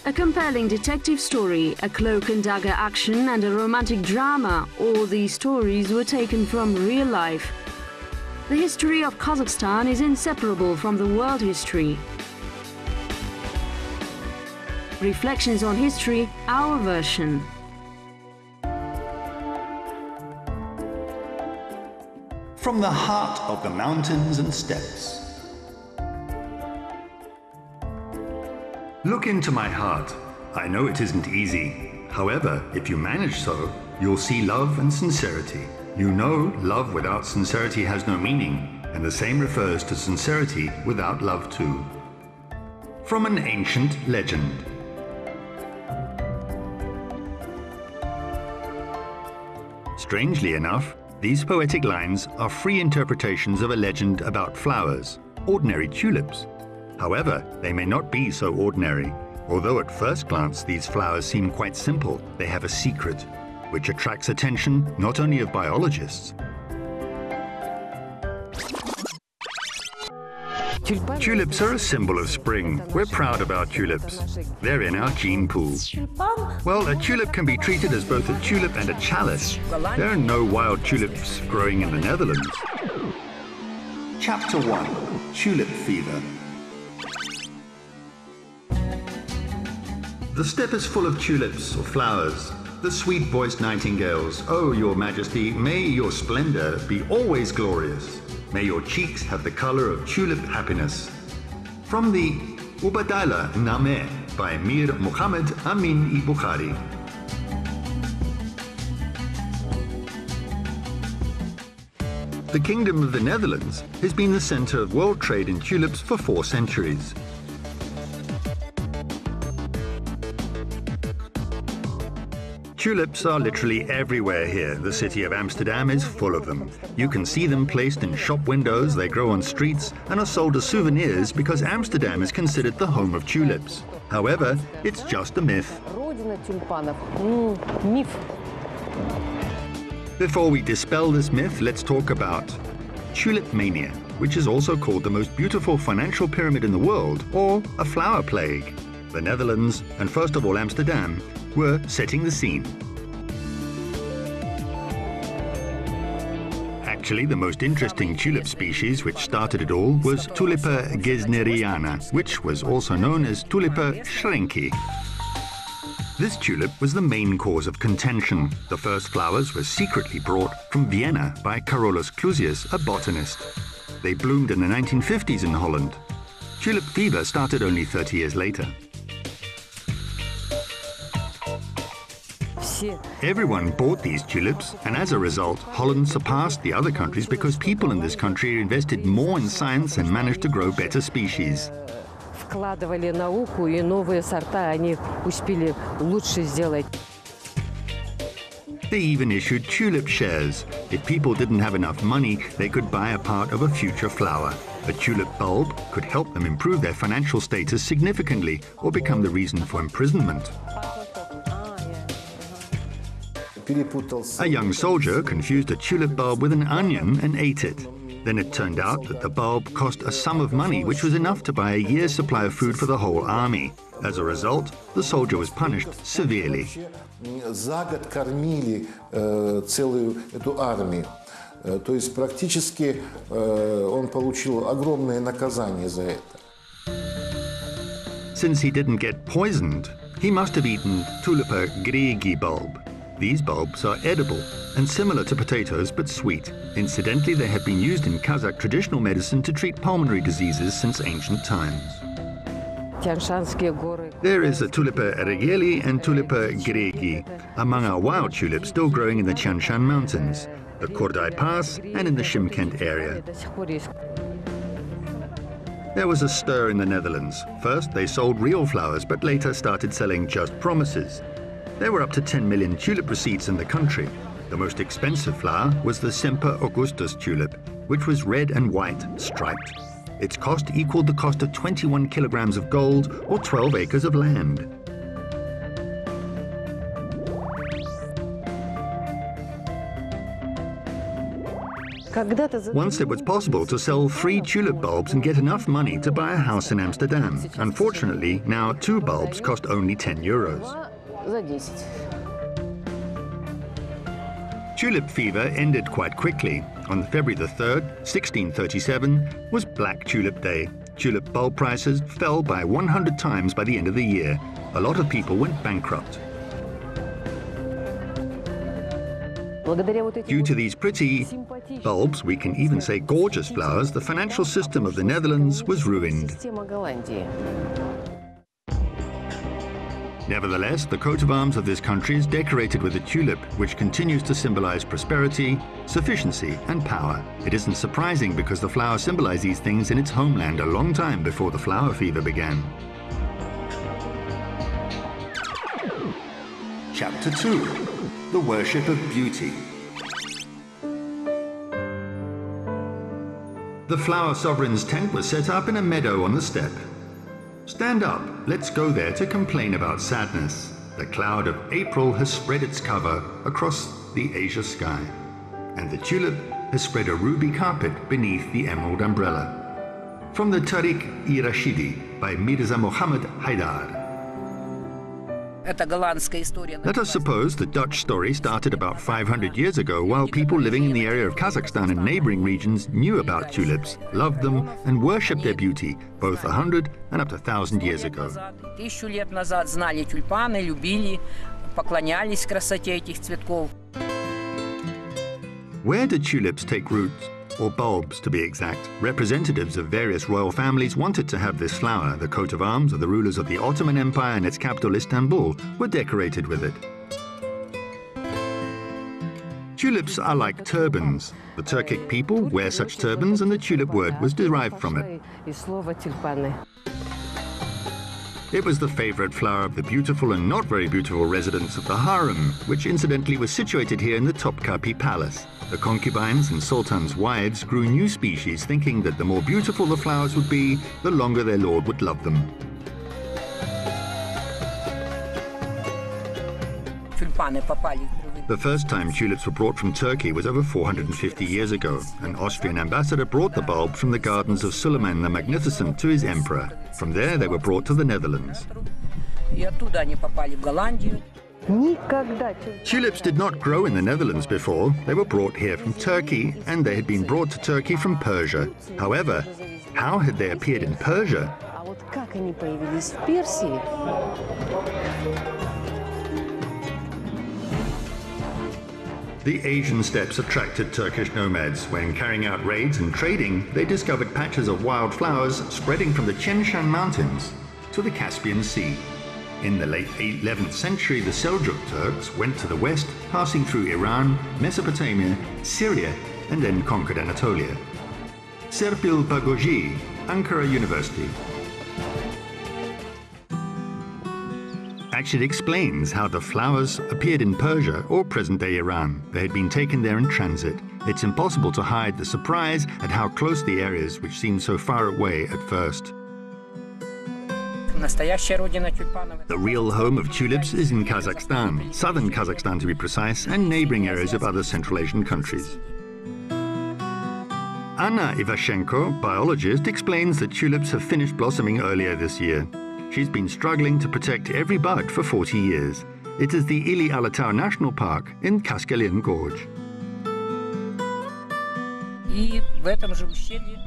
A compelling detective story, a cloak and dagger action, and a romantic drama, all these stories were taken from real life. The history of Kazakhstan is inseparable from the world history. Reflections on history, our version. From the heart of the mountains and steppes. Look into my heart. I know it isn't easy. However, if you manage so, you'll see love and sincerity. You know, love without sincerity has no meaning, and the same refers to sincerity without love too. From an ancient legend. Strangely enough, these poetic lines are free interpretations of a legend about flowers, ordinary tulips. However, they may not be so ordinary. Although at first glance these flowers seem quite simple, they have a secret, which attracts attention not only of biologists. Tulips are a symbol of spring. We're proud of our tulips. They're in our gene pool. Well, a tulip can be treated as both a tulip and a chalice. There are no wild tulips growing in the Netherlands. Chapter 1. Tulip Fever. The steppe is full of tulips or flowers, the sweet-voiced nightingales. Oh, your majesty, may your splendor be always glorious. May your cheeks have the color of tulip happiness. From the Ubadila Nameh by Mir Muhammad Amin-i Bukhari. The Kingdom of the Netherlands has been the center of world trade in tulips for 4 centuries. Tulips are literally everywhere here. The city of Amsterdam is full of them. You can see them placed in shop windows, they grow on streets, and are sold as souvenirs because Amsterdam is considered the home of tulips. However, it's just a myth. Before we dispel this myth, let's talk about tulip mania, which is also called the most beautiful financial pyramid in the world, or a flower plague. The Netherlands, and first of all Amsterdam, were setting the scene. Actually, the most interesting tulip species which started it all was Tulipa gesneriana, which was also known as Tulipa schrenki. This tulip was the main cause of contention. The first flowers were secretly brought from Vienna by Carolus Clusius, a botanist. They bloomed in the 1950s in Holland. Tulip fever started only 30 years later. Everyone bought these tulips, and as a result, Holland surpassed the other countries because people in this country invested more in science and managed to grow better species. They even issued tulip shares. If people didn't have enough money, they could buy a part of a future flower. A tulip bulb could help them improve their financial status significantly or become the reason for imprisonment. A young soldier confused a tulip bulb with an onion and ate it. Then it turned out that the bulb cost a sum of money which was enough to buy a year's supply of food for the whole army. As a result, the soldier was punished severely. За год кормили целую эту армию. То есть практически он получил огромное наказание за это. Since he didn't get poisoned, he must have eaten Tulipa gregi bulb. These bulbs are edible and similar to potatoes but sweet. Incidentally, they have been used in Kazakh traditional medicine to treat pulmonary diseases since ancient times. There is a Tulipa regeli and Tulipa gregi among our wild tulips still growing in the Tian Shan Mountains, the Kordai Pass and in the Shymkent area. There was a stir in the Netherlands. First, they sold real flowers, but later started selling just promises. There were up to 10 million tulip receipts in the country. The most expensive flower was the Semper Augustus tulip, which was red and white, striped. Its cost equaled the cost of 21 kilograms of gold or 12 acres of land. Once it was possible to sell 3 tulip bulbs and get enough money to buy a house in Amsterdam. Unfortunately, now 2 bulbs cost only 10 euros. Tulip fever ended quite quickly. On February the 3rd, 1637, was Black Tulip Day. Tulip bulb prices fell by 100 times by the end of the year. A lot of people went bankrupt. Due to these pretty bulbs, we can even say gorgeous flowers, the financial system of the Netherlands was ruined. Nevertheless, the coat of arms of this country is decorated with a tulip, which continues to symbolize prosperity, sufficiency, and power. It isn't surprising because the flower symbolized these things in its homeland a long time before the flower fever began. Chapter 2. The Worship of Beauty. The flower sovereign's tent was set up in a meadow on the steppe. Stand up, let's go there to complain about sadness. The cloud of April has spread its cover across the azure sky, and the tulip has spread a ruby carpet beneath the emerald umbrella. From the Tariq-i-Rashidi by Mirza Mohammed Haidar. Let us suppose the Dutch story started about 500 years ago, while people living in the area of Kazakhstan and neighboring regions knew about tulips, loved them, and worshipped their beauty, both 100 and up to 1,000 years ago. Where did tulips take root? Or bulbs, to be exact. Representatives of various royal families wanted to have this flower. The coat of arms of the rulers of the Ottoman Empire and its capital Istanbul were decorated with it. Tulips are like turbans. The Turkic people wear such turbans, and the tulip word was derived from it. It was the favorite flower of the beautiful and not very beautiful residents of the harem, which incidentally was situated here in the Topkapi Palace. The concubines and sultans' wives grew new species, thinking that the more beautiful the flowers would be, the longer their lord would love them. The first time tulips were brought from Turkey was over 450 years ago. An Austrian ambassador brought the bulb from the gardens of Suleiman the Magnificent to his emperor. From there they were brought to the Netherlands. Tulips did not grow in the Netherlands before. They were brought here from Turkey, and they had been brought to Turkey from Persia. However, how had they appeared in Persia? The Asian steppes attracted Turkish nomads. When carrying out raids and trading, they discovered patches of wild flowers spreading from the Tian Shan Mountains to the Caspian Sea. In the late 11th century, the Seljuk Turks went to the west, passing through Iran, Mesopotamia, Syria, and then conquered Anatolia. Serpil Bagoji, Ankara University. Actually explains how the flowers appeared in Persia or present-day Iran. They had been taken there in transit. It's impossible to hide the surprise at how close the areas which seemed so far away at first. The real home of tulips is in Kazakhstan, southern Kazakhstan to be precise, and neighboring areas of other Central Asian countries. Anna Ivashenko, biologist, explains that tulips have finished blossoming earlier this year. She's been struggling to protect every bud for 40 years. It is the Ili Alatau National Park in Kaskalin Gorge.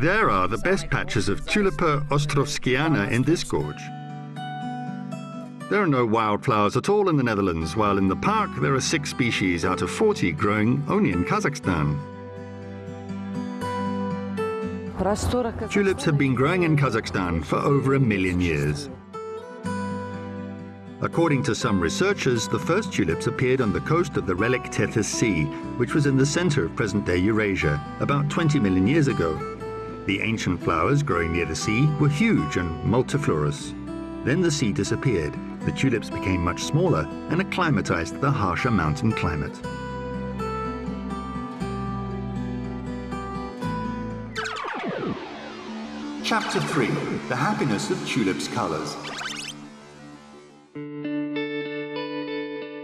There are the best patches of Tulipa ostrovskiana in this gorge. There are no wildflowers at all in the Netherlands, while in the park there are 6 species out of 40 growing only in Kazakhstan. Tulips have been growing in Kazakhstan for over 1 million years. According to some researchers, the first tulips appeared on the coast of the relic Tethys Sea, which was in the center of present-day Eurasia, about 20 million years ago. The ancient flowers growing near the sea were huge and multiflorous. Then the sea disappeared. The tulips became much smaller and acclimatized to the harsher mountain climate. Chapter 3. The happiness of tulips' colors.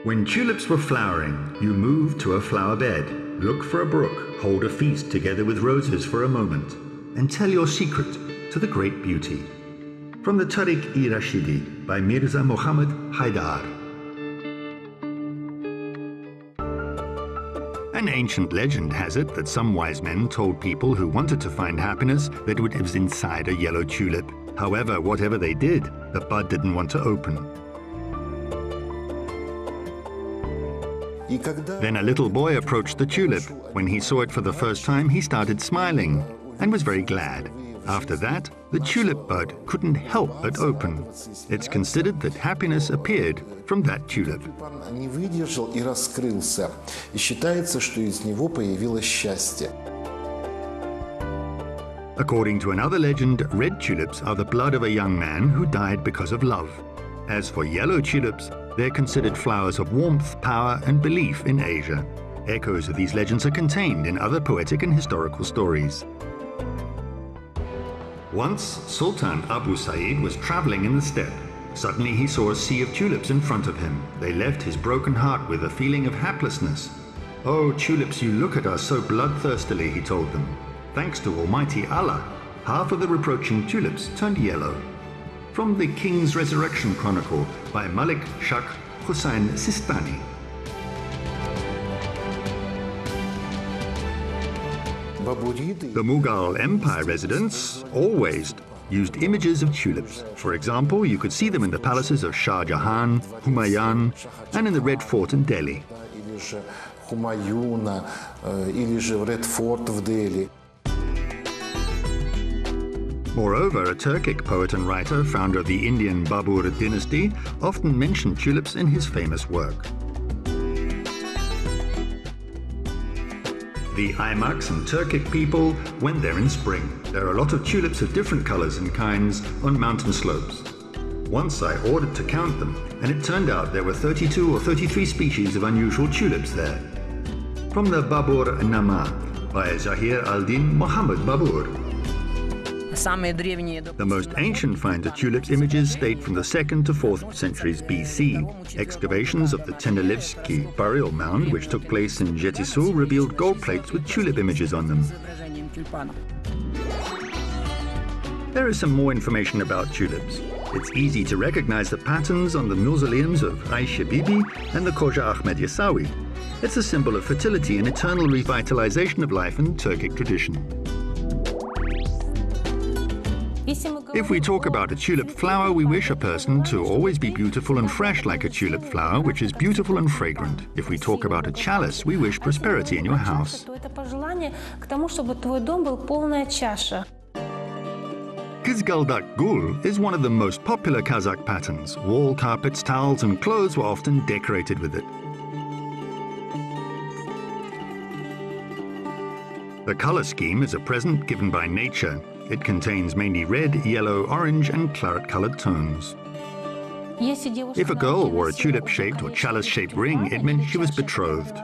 When tulips were flowering, you moved to a flower bed, look for a brook, hold a feast together with roses for a moment, and tell your secret to the great beauty. From the Tariq-i-Rashidi by Mirza Muhammad Haidar. An ancient legend has it that some wise men told people who wanted to find happiness that it was inside a yellow tulip. However, whatever they did, the bud didn't want to open. Then a little boy approached the tulip. When he saw it for the first time, he started smiling and was very glad. After that, the tulip bud couldn't help but open. It's considered that happiness appeared from that tulip. According to another legend, red tulips are the blood of a young man who died because of love. As for yellow tulips, they're considered flowers of warmth, power, and belief in Asia. Echoes of these legends are contained in other poetic and historical stories. Once, Sultan Abu Sa'id was traveling in the steppe. Suddenly he saw a sea of tulips in front of him. They left his broken heart with a feeling of haplessness. "Oh, tulips, you look at us so bloodthirstily," he told them. Thanks to Almighty Allah, half of the reproaching tulips turned yellow. From the King's Resurrection Chronicle by Malik Shah Hussain Sistani. The Mughal Empire residents always used images of tulips. For example, you could see them in the palaces of Shah Jahan, Humayun, and in the Red Fort in Delhi. Moreover, a Turkic poet and writer, founder of the Indian Babur dynasty, often mentioned tulips in his famous work. The Aymaks and Turkic people went there in spring. There are a lot of tulips of different colors and kinds on mountain slopes. Once I ordered to count them, and it turned out there were 32 or 33 species of unusual tulips there. From the Babur Nama by Zahir al-Din Muhammad Babur. The most ancient finds of tulips images date from the 2nd to 4th centuries BC. Excavations of the Tenelevsky burial mound, which took place in Jetisu, revealed gold plates with tulip images on them. There is some more information about tulips. It's easy to recognize the patterns on the mausoleums of Aisha Bibi and the Khoja Ahmed Yasawi. It's a symbol of fertility and eternal revitalization of life in the Turkic tradition. If we talk about a tulip flower, we wish a person to always be beautiful and fresh like a tulip flower, which is beautiful and fragrant. If we talk about a chalice, we wish prosperity in your house. Kizgaldak Gul is one of the most popular Kazakh patterns. Wall carpets, towels, and clothes were often decorated with it. The color scheme is a present given by nature. It contains mainly red, yellow, orange, and claret-colored tones. If a girl wore a tulip-shaped or chalice-shaped ring, it meant she was betrothed.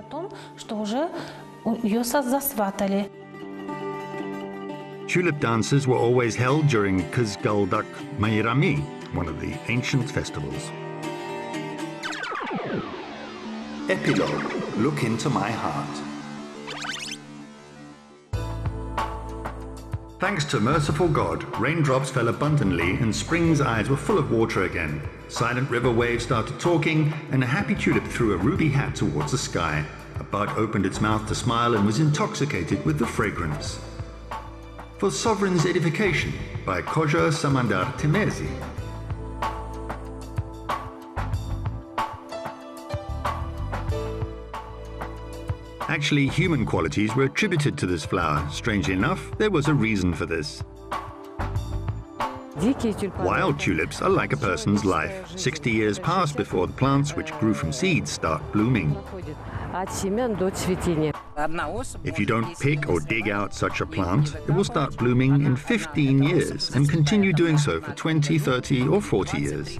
Tulip dances were always held during Kizgaldak Mayrami, one of the ancient festivals. Epilogue: Look into my heart. Thanks to merciful God, raindrops fell abundantly and spring's eyes were full of water again. Silent river waves started talking, and a happy tulip threw a ruby hat towards the sky. A bud opened its mouth to smile and was intoxicated with the fragrance. For Sovereign's Edification by Khoja Samandar Temezi. Actually, human qualities were attributed to this flower. Strangely enough, there was a reason for this. Wild tulips are like a person's life. 60 years pass before the plants which grew from seeds start blooming. If you don't pick or dig out such a plant, it will start blooming in 15 years and continue doing so for 20, 30 or 40 years.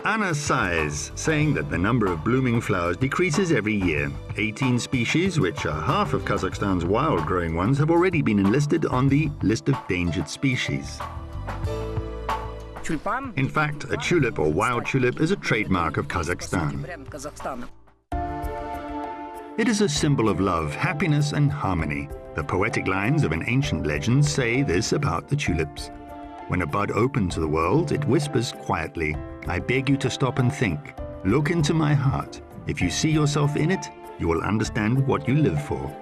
Anna sighs, saying that the number of blooming flowers decreases every year. 18 species, which are half of Kazakhstan's wild-growing ones, have already been enlisted on the list of endangered species. In fact, a tulip or wild tulip is a trademark of Kazakhstan. It is a symbol of love, happiness and harmony. The poetic lines of an ancient legend say this about the tulips. When a bud opens to the world, it whispers quietly, "I beg you to stop and think. Look into my heart. If you see yourself in it, you will understand what you live for."